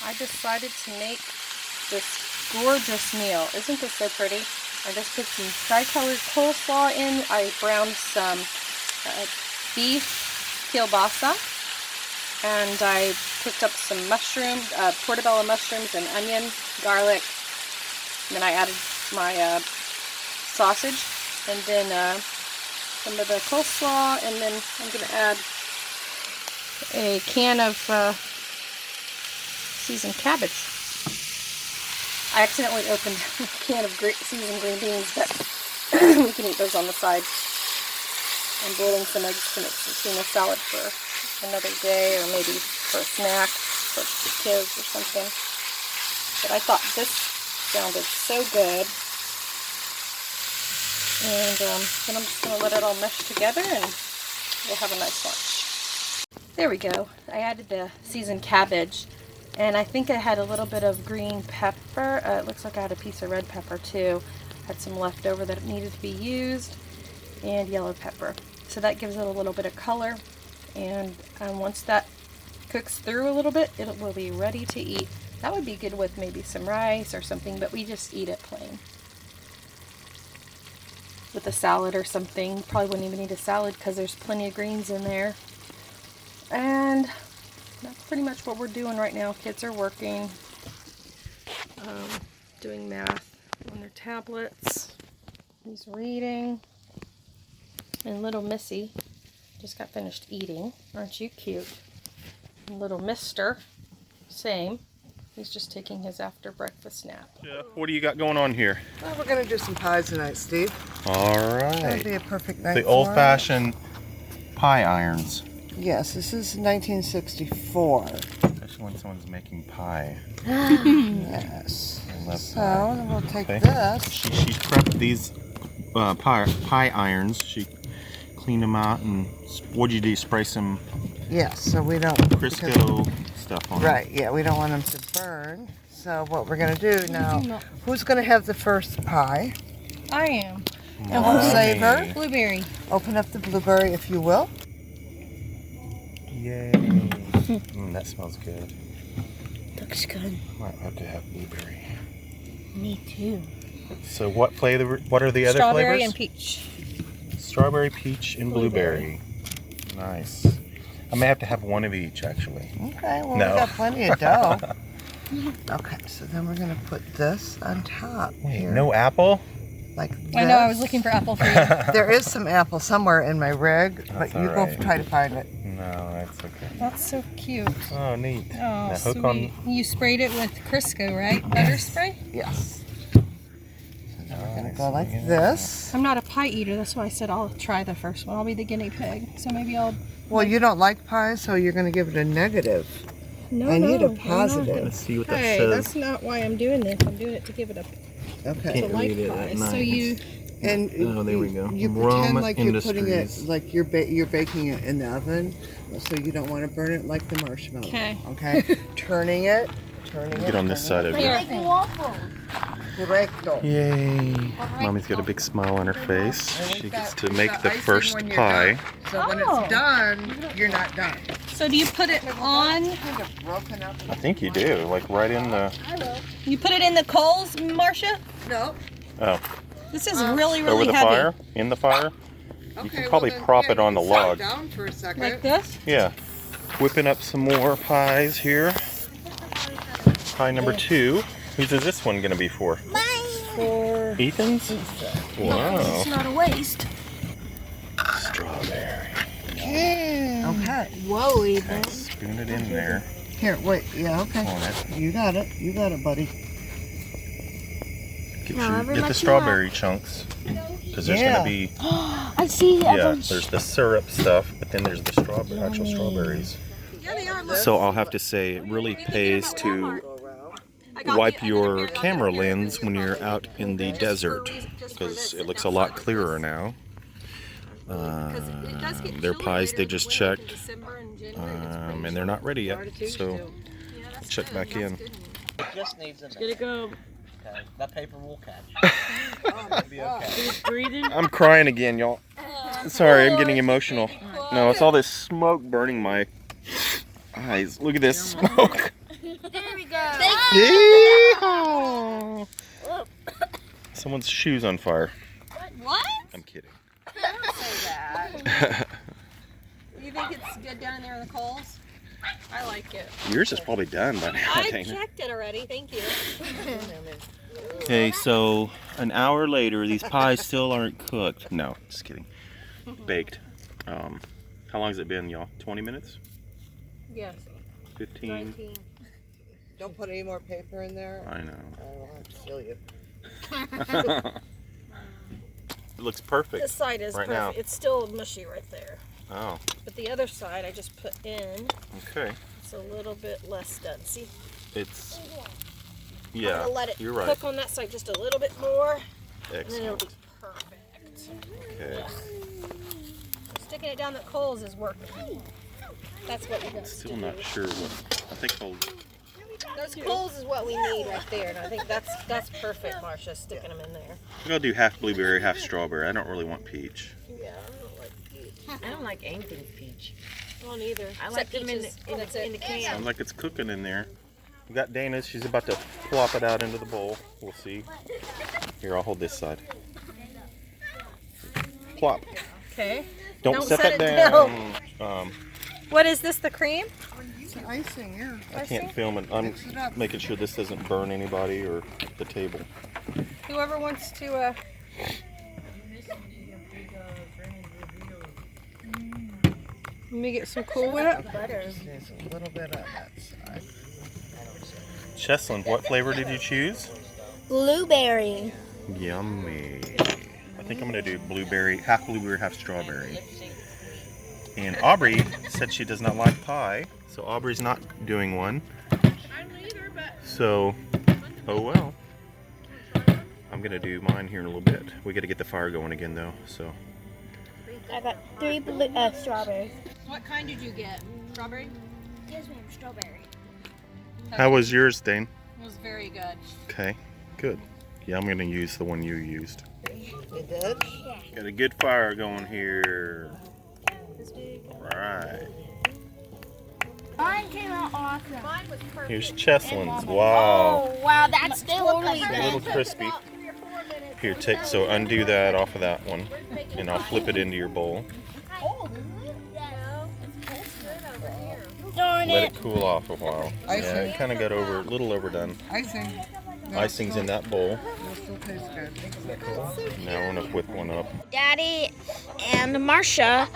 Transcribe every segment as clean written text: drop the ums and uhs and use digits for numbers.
I decided to make this gorgeous meal. Isn't this so pretty? I just put some tri-colored coleslaw in. I browned some beef kielbasa, and I picked up some mushrooms, portobello mushrooms and onion, garlic, and then I added my sausage, and then some of the coleslaw, and then I'm going to add a can of seasoned cabbage. I accidentally opened a can of seasoned green beans, but we can eat those on the side. I'm boiling some eggs to make some tuna salad for another day, or maybe for a snack for kids or something. But I thought this sounded so good. And then I'm just going to let it all mesh together and we'll have a nice lunch. There we go. I added the seasoned cabbage. And I think I had a little bit of green pepper. It looks like I had a piece of red pepper too. Had some left over that needed to be used. And yellow pepper. So that gives it a little bit of color. And once that cooks through a little bit, it will be ready to eat. That would be good with maybe some rice or something, but we just eat it plain. With a salad or something. Probably wouldn't even need a salad because there's plenty of greens in there. And that's pretty much what we're doing right now. Kids are working, doing math on their tablets. He's reading. And little Missy just got finished eating. Aren't you cute? And little Mister, same. He's just taking his after breakfast nap. Yeah. What do you got going on here? Well, we're going to do some pies tonight, Steve. All right. That'd be a perfect night. The old-fashioned pie irons. Yes, this is 1964. Especially when someone's making pie. Yes. I love So pie. we'll take Okay. this. She prepped these pie irons. She cleaned them out, and what did you do? Spray some Yes, so we don't... Crisco stuff on Right, yeah, we don't want them to burn. So what we're going to do now, who's going to have the first pie? I am. And we'll save her. Mommy. Blueberry. Open up the blueberry if you will. Yay. That smells good. Looks good. I might have to have blueberry. Me too. So what flavor? What are the other Strawberry flavors? and peach. Strawberry, peach, and blueberry. Nice. I may have to have one of each, actually. Okay, well, No. we got plenty of dough. Okay, so then we're going to put this on top. Wait, here, no apple? like this. I know, I was looking for apple for you. There is some apple somewhere in my rig, but That's you all go right. try to find it. No, that's okay. That's so cute. Oh, neat. Oh, Now hook sweet. on. You sprayed it with Crisco, right? Butter spray? Yes. So now we're going to go like this. I'm not a pie eater, that's why I said I'll try the first one. I'll be the guinea pig. So maybe I'll... Well, you don't like pie, so you're going to give it a negative. No, I need a no, positive. Let's see what that Hey, says. that's not why I'm doing this. I'm doing it to give it a Okay. to like pie. So you... And Oh, there we go. You Rum pretend like you're putting it, Industries. like you're baking it in the oven, so you don't want to burn it like the marshmallow. Okay. Okay. turning it. Get on this side of Here. you. Correcto. Yay. Mommy's got a big smile on her face. She gets to make the icing first when you're pie. done. So when Oh. it's done, you're not done. So do you put it on... Kind of broken up. I think you do, like right in the... You put it in the coals, Marcia? No. Oh, This is really, really over the heavy. fire? In the fire? Okay, can probably well then, prop yeah, it on you the can sit log. down for a second. Like this? Yeah. Whipping up some more pies here. Pie number 2. Whose is this one going to be for? For... Ethan's? It's Wow. not a waste. Strawberry. Okay. Whoa, Ethan. Okay, spoon it in there. Here, wait. Yeah. Okay. On it. You got it. You got it, buddy. Get the strawberry chunks. Because there's Yeah. going to be... I see it. Yeah, there's the syrup stuff, but then there's the actual strawberries. So I'll have to say, it really pays to wipe your camera lens when you're out in the desert, because it looks a lot clearer now. Their pies they just checked, and they're not ready yet, so check back in. Just needs a minute. Get it go. Okay. That paper will catch. It'll be okay. He's breathing. I'm crying again, y'all. Sorry, I'm getting emotional. No, it's all this smoke burning my eyes. Look at this smoke. There we go. Yeehaw! Someone's shoe's on fire. What? I'm kidding. Don't say that. You think it's good down there in the coals? I like it. Yours is probably done by now, I Dana. checked it already. Thank you. Okay, so an hour later, these pies still aren't cooked. No, just kidding. Baked. How long has it been, y'all? 20 minutes? Yes. 15? 19. Don't put any more paper in there. I know. I will have to steal you. It looks perfect. This side is right perfect. now. It's still mushy right there. Oh, But the other side I just put in. okay. It's a little bit less done. See? It's, I'm yeah, gonna let it you're right. cook on that side just a little bit more. And then it'll be Excellent. perfect. Okay. Sticking it down the coals is working. That's what we got. Still not sure what, I think I'll, Those coals is what we need right there, and I think that's perfect, Marcia, sticking them in there. I'll do half blueberry, half strawberry. I don't really want peach. Yeah, I don't like peach. I don't like anything peach. I don't either. I like them in peaches. the can. Sounds like it's cooking in there. We got Dana's. She's about to plop it out into the bowl. We'll see. Here, I'll hold this side. Plop. Okay. Don't set set that it down. What is this, the cream? It's icing, yeah. I can't film it. I'm Mix it up. making sure this doesn't burn anybody or the table. Whoever wants to, let me get some Cool Whip. There's a little bit on that side. Cheslin, what flavor did you choose? Blueberry. Yummy. I think I'm going to do blueberry, half strawberry. And Aubrey said she does not like pie, so Aubrey's not doing one. So, oh well. I'm going to do mine here in a little bit. We got to get the fire going again though, so. I got 3 strawberries. What kind did you get? Strawberry? Yes, ma'am, strawberry. How was yours, Dane? It was very good. Okay, good. Yeah, I'm going to use the one you used. You did? Got a good fire going here. Alright. Mine came out awesome. Mine was perfect. Here's Cheslin's. Wow. Oh, wow, that's totally A little crispy. Here, take, so undo that off of that one. And I'll flip it into your bowl. Darn Let it. it cool off a while. Yeah, it kind of got a little overdone. Icing. Icing's in that bowl. It still tastes good. Now we're gonna whip one up. Daddy and Marcia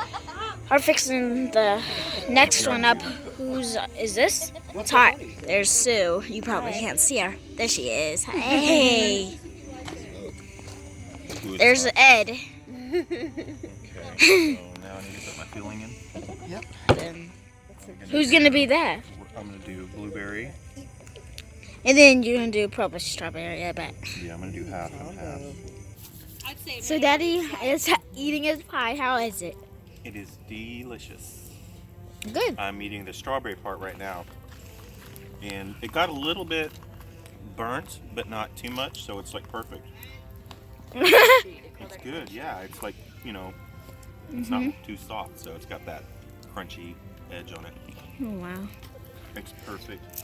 are fixing the next one up. Whose is this? It's hot. There's Sue. You probably can't see her. There she is. Hey. There's Ed. Okay, so now I need to put my filling in. Then who's gonna be that? I'm gonna do blueberry. And then you're gonna do probably strawberry, I bet. Yeah, I'm gonna do half and half. I'd say So Daddy is eating his pie. How is it? It is delicious. Good. I'm eating the strawberry part right now. And it got a little bit burnt, but not too much, so it's like perfect. It's good, yeah. It's like, you know, it's not too soft, so it's got that crunchy edge on it. Oh, wow. It's perfect.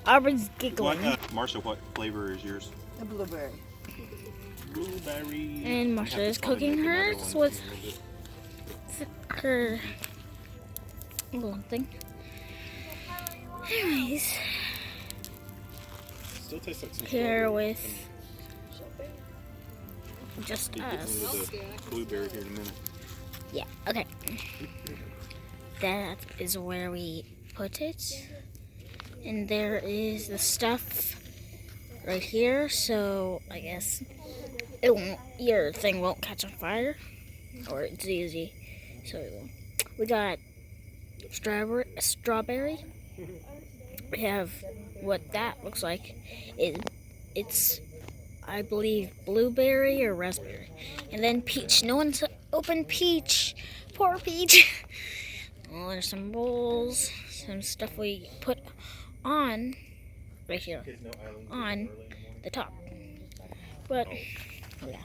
Aubrey's What, giggling. Marsha, what flavor is yours? The blueberry. Blueberry. And Marsha is cooking hers with her little thing. Anyways, Still tastes like some here with just We'll get us. into the blueberry here in a minute. Yeah, okay. That is where we put it. And there is the stuff right here, so I guess it won't, your thing won't catch on fire. Or it's easy, so it won't. We got strawberry. We have what that looks like. It's, I believe, blueberry or raspberry. And then peach. No one's opened peach. Poor peach. Oh, there's some bowls, some stuff we put on, right here, on the top. But, yeah.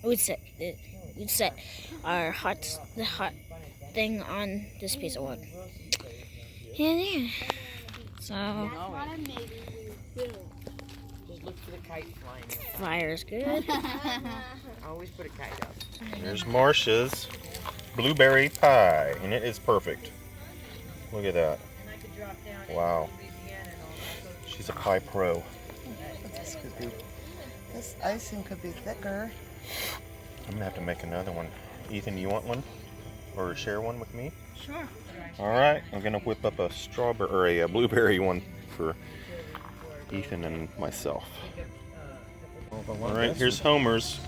We'd set our the hot thing on this piece of wood. And yeah. So Just look for the kite flying. fire's good. Always put a kite up. There's Marcia's blueberry pie, and it is perfect. Look at that. Wow. She's a pie pro. This icing could be thicker. I'm gonna have to make another one. Ethan, you want one? Or share one with me? Sure. All right, I'm gonna whip up a strawberry, or a blueberry one for Ethan and myself. All right, here's Homer's.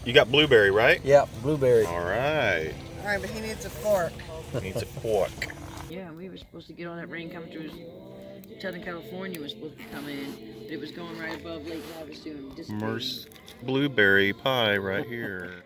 You got blueberry, right? Yep, blueberry. All right. All right, but he needs a fork. Needs a fork. Yeah, we were supposed to get all that rain coming through. Southern California was supposed to come in, but it was going right above Lake Havasu and disappearing. Blueberry pie right here.